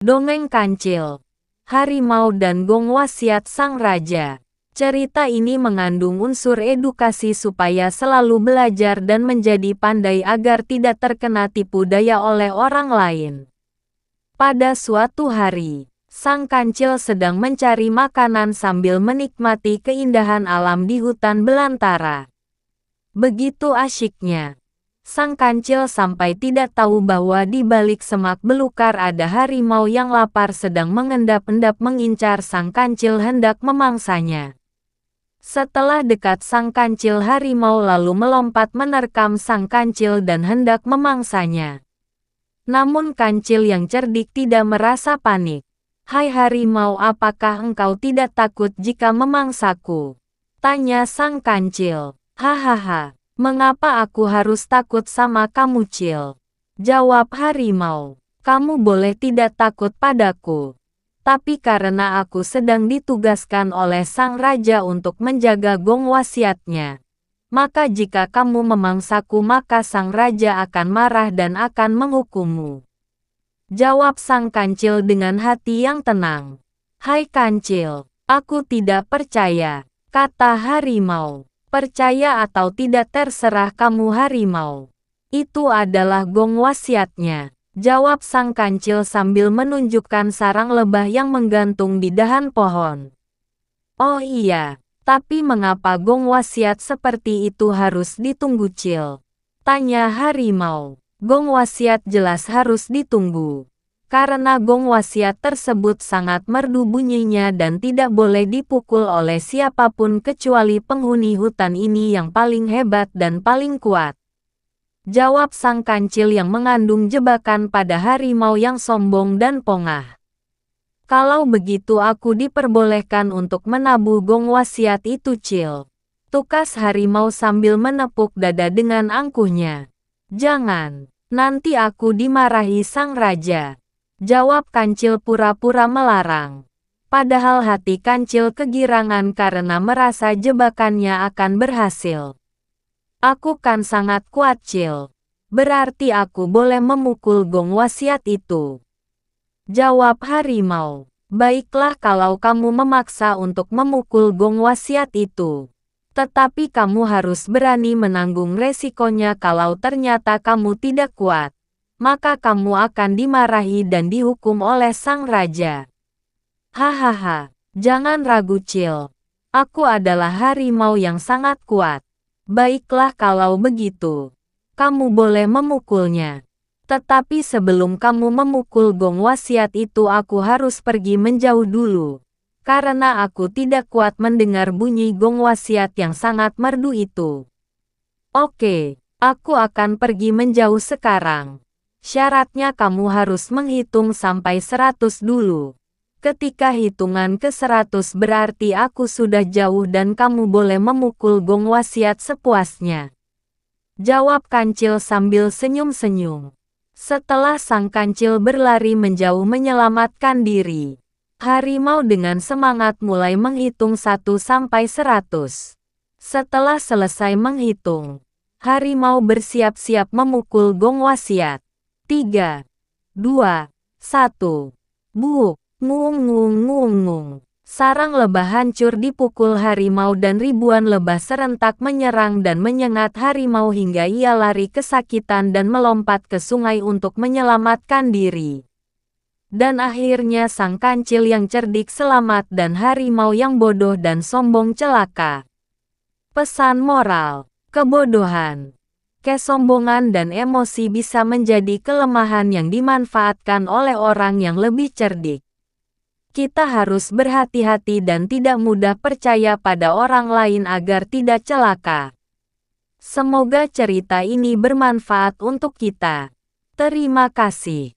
Dongeng Kancil, Harimau dan Gong Wasiat Sang Raja. Cerita ini mengandung unsur edukasi supaya selalu belajar dan menjadi pandai agar tidak terkena tipu daya oleh orang lain. Pada suatu hari, Sang Kancil sedang mencari makanan sambil menikmati keindahan alam di hutan belantara. Begitu asyiknya, Sang Kancil sampai tidak tahu bahwa di balik semak belukar ada harimau yang lapar sedang mengendap-endap mengincar Sang Kancil hendak memangsanya. Setelah dekat Sang Kancil, harimau lalu melompat menerkam Sang Kancil dan hendak memangsanya. Namun Kancil yang cerdik tidak merasa panik. "Hai harimau, apakah engkau tidak takut jika memangsaku?" tanya Sang Kancil. "Hahaha. Mengapa aku harus takut sama kamu, Cil?" jawab harimau. "Kamu boleh tidak takut padaku. Tapi karena aku sedang ditugaskan oleh Sang Raja untuk menjaga gong wasiatnya, maka jika kamu memangsaku maka Sang Raja akan marah dan akan menghukummu," jawab Sang Kancil dengan hati yang tenang. "Hai Kancil, aku tidak percaya," kata harimau. "Percaya atau tidak terserah kamu harimau. Itu adalah gong wasiatnya," jawab Sang Kancil sambil menunjukkan sarang lebah yang menggantung di dahan pohon. "Oh iya, tapi mengapa gong wasiat seperti itu harus ditunggu, Cil?" tanya harimau. "Gong wasiat jelas harus ditunggu. Karena gong wasiat tersebut sangat merdu bunyinya dan tidak boleh dipukul oleh siapapun kecuali penghuni hutan ini yang paling hebat dan paling kuat," jawab Sang Kancil yang mengandung jebakan pada harimau yang sombong dan pongah. "Kalau begitu aku diperbolehkan untuk menabuh gong wasiat itu, Cil," tukas harimau sambil menepuk dada dengan angkuhnya. "Jangan, nanti aku dimarahi Sang Raja," jawab Kancil pura-pura melarang. Padahal hati Kancil kegirangan karena merasa jebakannya akan berhasil. "Aku kan sangat kuat, Cil. Berarti aku boleh memukul gong wasiat itu," jawab harimau. "Baiklah kalau kamu memaksa untuk memukul gong wasiat itu. Tetapi kamu harus berani menanggung resikonya. Kalau ternyata kamu tidak kuat, maka kamu akan dimarahi dan dihukum oleh Sang Raja." "Hahaha, jangan ragu, Cil. Aku adalah harimau yang sangat kuat. Baiklah kalau begitu, kamu boleh memukulnya. Tetapi sebelum kamu memukul gong wasiat itu aku harus pergi menjauh dulu. Karena aku tidak kuat mendengar bunyi gong wasiat yang sangat merdu itu." "Oke, aku akan pergi menjauh sekarang. Syaratnya kamu harus menghitung sampai 100 dulu. Ketika hitungan ke 100 berarti aku sudah jauh dan kamu boleh memukul gong wasiat sepuasnya," jawab Kancil sambil senyum-senyum. Setelah Sang Kancil berlari menjauh menyelamatkan diri, harimau dengan semangat mulai menghitung 1 sampai 100. Setelah selesai menghitung, harimau bersiap-siap memukul gong wasiat. 3, 2, 1. Buuk, ngung ngung ngung ngung. Sarang lebah hancur dipukul harimau dan ribuan lebah serentak menyerang dan menyengat harimau hingga ia lari kesakitan dan melompat ke sungai untuk menyelamatkan diri. Dan akhirnya Sang Kancil yang cerdik selamat dan harimau yang bodoh dan sombong celaka. Pesan moral: kebodohan, kesombongan dan emosi bisa menjadi kelemahan yang dimanfaatkan oleh orang yang lebih cerdik. Kita harus berhati-hati dan tidak mudah percaya pada orang lain agar tidak celaka. Semoga cerita ini bermanfaat untuk kita. Terima kasih.